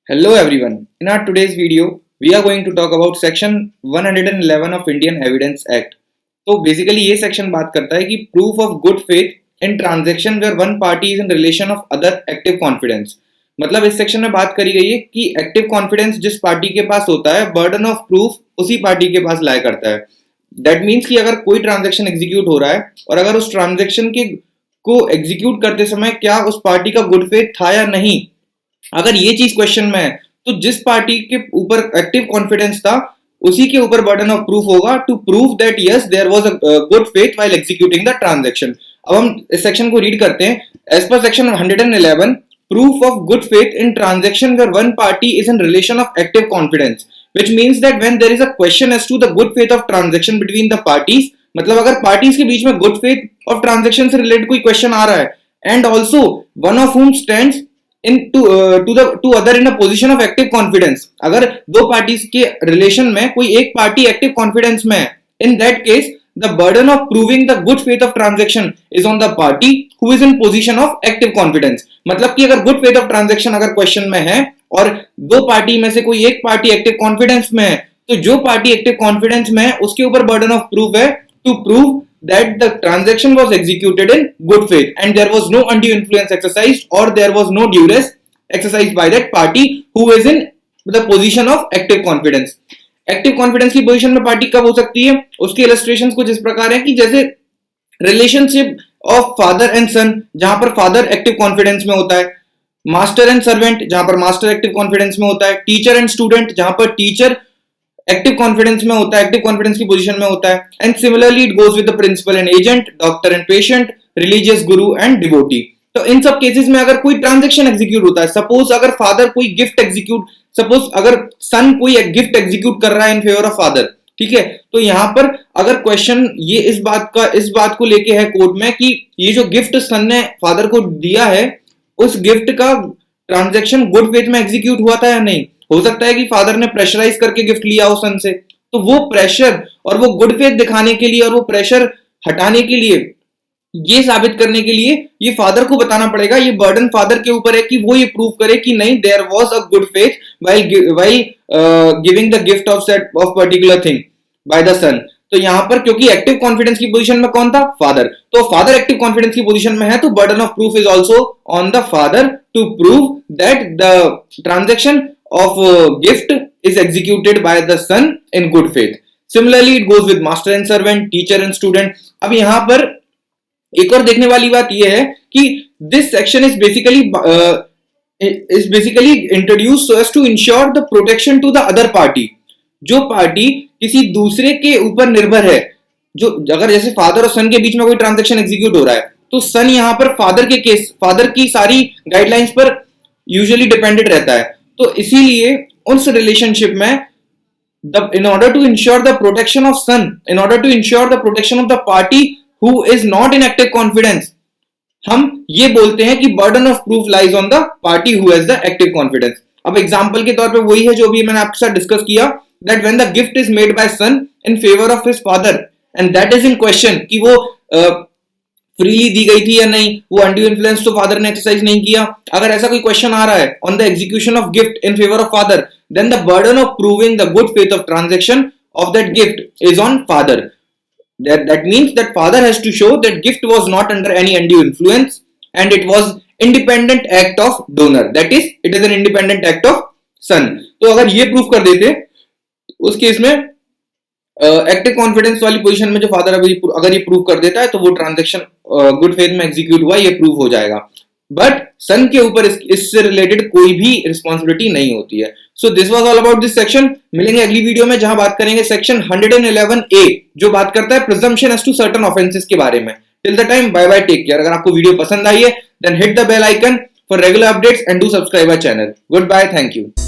Hello everyone. In our today's video, we are going to talk about section 111 of Indian Evidence Act. तो basically ये section बात करता है कि proof of good faith in transaction where one party is in relation of other active confidence. मतलब इस section में बात करी गई है कि एक्टिव कॉन्फिडेंस जिस पार्टी के पास होता है, बर्डन ऑफ प्रूफ उसी पार्टी के पास लाया करता है। दैट मीन्स कि अगर कोई ट्रांजैक्शन एग्जीक्यूट हो रहा है और अगर उस ट्रांजैक्शन के को एग्जीक्यूट करते समय क्या उस पार्टी का गुड फेथ था या नहीं, अगर ये चीज क्वेश्चन में है तो जिस पार्टी के ऊपर एक्टिव कॉन्फिडेंस था उसी के ऊपर बर्डन ऑफ प्रूफ होगा to prove that yes there was a good faith while executing the transaction. अब हम इस सेक्शन को रीड करते हैं। As per section 111, proof of good faith in transaction where one party is in relation of active confidence, which means that when there is a question as to the good faith of transaction between the parties, मतलब अगर parties के बीच में good faith of transaction से related कोई question आ रहा है and also one of whom stands in to other in a position of active confidence, अगर दो पार्टीज के रिलेशन में कोई एक पार्टी एक्टिव कॉन्फिडेंस में है, in that case the burden of proving the good faith of transaction is on the party who is in position of active confidence। मतलब कि अगर गुड फेथ ऑफ ट्रांजैक्शन अगर question में है और दो पार्टी में से कोई एक पार्टी एक्टिव कॉन्फिडेंस में है, तो जो पार्टी एक्टिव कॉन्फिडेंस में है उसके ऊपर बर्डन ऑफ प्रूफ है to prove that the transaction was executed in good faith and there was no undue influence exercised or there was no duress exercised by that party who is in the position of active confidence। Active confidence की position में party कब हो सकती है? उसके illustrations कुछ इस प्रकार हैं कि जैसे रिलेशनशिप ऑफ फादर एंड सन जहां पर फादर एक्टिव कॉन्फिडेंस में होता है, मास्टर एंड सर्वेंट जहां पर मास्टर एक्टिव कॉन्फिडेंस में होता है, टीचर एंड स्टूडेंट जहां पर टीचर एक्टिव कॉन्फिडेंस में होता है, एक्टिव कॉन्फिडेंस की पोजीशन में होता है। And similarly it goes with the principal and agent, doctor and patient, religious guru and devotee. तो इन सब केसेस में अगर कोई ट्रांजैक्शन एग्जीक्यूट होता है, सपोज अगर फादर कोई गिफ्ट एग्जीक्यूट, सपोज अगर सन कोई गिफ्ट एग्जीक्यूट कर रहा है इन फेवर ऑफ फादर, ठीक है, तो यहां पर अगर क्वेश्चन ये इस बात को लेके है कोर्ट में कि ये जो गिफ्ट सन ने फादर को दिया है उस गिफ्ट का ट्रांजैक्शन गुड फेथ में एग्जीक्यूट हुआ था या नहीं। हो सकता है कि फादर ने प्रेशराइज करके गिफ्ट लिया हो सन से, तो वो प्रेशर और वो गुड फेथ दिखाने के लिए और वो प्रेशर हटाने के लिए, ये साबित करने के लिए ये फादर को बताना पड़ेगा, ये बर्डन फादर के ऊपर है कि वो ये प्रूव करे कि नहीं there was a good faith while giving the gift of particular thing by the son. तो यहां पर क्योंकि एक्टिव कॉन्फिडेंस की पोजीशन में कौन था? फादर। तो फादर एक्टिव कॉन्फिडेंस की पोजीशन में है तो burden of proof is also on the father to prove that the transaction of gift is executed by the son in good faith. Similarly it goes with master and servant, teacher and student. अब यहां पर एक और देखने वाली बात यह है कि this section is basically introduced so as to ensure the protection to the other party. जो पार्टी किसी दूसरे के ऊपर निर्भर है, जो अगर जैसे फादर और सन के बीच में कोई ट्रांजैक्शन एग्जीक्यूट हो रहा है तो सन यहां पर फादर की सारी गाइडलाइंस पर यूजुअली डिपेंडेंट रहता है। तो इसीलिए उस रिलेशनशिप में in order to ensure the protection of son, in order to ensure the protection of the party who is not in active confidence, हम ये बोलते हैं कि burden of proof lies on the party who has the active confidence। अब example के तौर पे वही है जो भी मैंने आपके साथ डिस्कस किया, that when the gift is made by son in favor of his father and that is in question कि वो फ्रीली दी गई थी या नहीं, वो अनड्यू इन्फ्लुएंस तो फादर ने एक्सरसाइज नहीं किया। अगर ऐसा कोई क्वेश्चन आ रहा है on the execution of gift in favour of father, then the burden of proving the good faith of transaction of that gift is on father. That means that father has to show that gift was not under any undue influence and it was independent act of donor, that is it is an independent act of son। तो अगर ये proof कर देते उस case में active confidence वाली position में जो फादर अगर ये प्रूव कर देता है तो वो ट्रांजैक्शन गुड फेथ में एग्जीक्यूट हुआ, ये प्रूव हो जाएगा। बट सन के ऊपर इससे रिलेटेड कोई भी रिस्पॉन्सिबिलिटी नहीं होती है। So this was all about this section. मिलेंगे अगली वीडियो में जहां बात करेंगे सेक्शन 111A जो बात करता है presumption as to certain offences के बारे में। Till the time bye bye, take care. अगर आपको वीडियो पसंद आई है then hit the bell icon for regular updates and do subscribe our channel. Good bye, thank you.